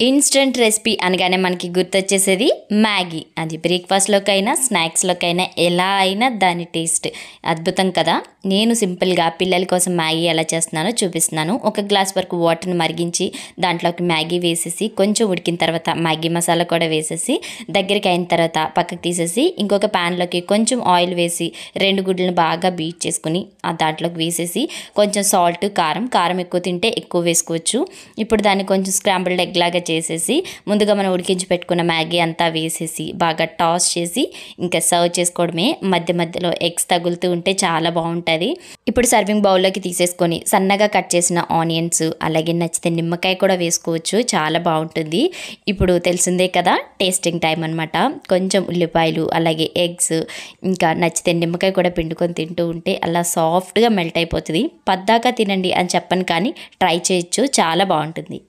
Instant recipe అనగానే మనకి గుర్తొచ్చేసేది Maggi. అది బ్రేక్ఫాస్ట్లోకైనా స్నాక్స్లోకైనా ఎలా అయినా దాని టేస్ట్ అద్భుతం కదా. నేను సింపుల్గా పిల్లల కోసం మ్యాగీ ఎలా చేస్తున్నానో చూపిస్తున్నాను. ఒక గ్లాస్ వరకు వాటర్ని మరిగించి దాంట్లోకి మ్యాగీ వేసేసి కొంచెం ఉడికిన తర్వాత మ్యాగీ మసాలా కూడా వేసేసి దగ్గరికి అయిన తర్వాత పక్కకు తీసేసి ఇంకొక ప్యాన్లోకి కొంచెం ఆయిల్ వేసి 2 గుడ్లను బాగా బీట్ చేసుకుని దాంట్లోకి వేసేసి కొంచెం సాల్ట్, కారం ఎక్కువ తింటే ఎక్కువ వేసుకోవచ్చు. ఇప్పుడు దాన్ని కొంచెం స్క్రాంబుల్డ్ ఎగ్ లాగా చేసేసి ముందుగా మనం ఉడికించి పెట్టుకున్న మ్యాగీ అంతా వేసేసి బాగా టాస్ చేసి ఇంకా సర్వ్ చేసుకోవడమే. మధ్య మధ్యలో ఎగ్స్ తగులుతూ ఉంటే చాలా బాగుంటుంది. ఇప్పుడు సర్వింగ్ బౌల్లోకి తీసేసుకొని సన్నగా కట్ చేసిన ఆనియన్స్, అలాగే నచ్చితే నిమ్మకాయ కూడా వేసుకోవచ్చు, చాలా బాగుంటుంది. ఇప్పుడు తెలిసిందే కదా టేస్టింగ్ టైం అనమాట. కొంచెం ఉల్లిపాయలు అలాగే ఎగ్స్ ఇంకా నచ్చితే నిమ్మకాయ కూడా పిండుకొని తింటూ ఉంటే అలా సాఫ్ట్గా మెల్ట్ అయిపోతుంది. పద్దాకా తినండి అని చెప్పను కానీ ట్రై చేయొచ్చు, చాలా బాగుంటుంది.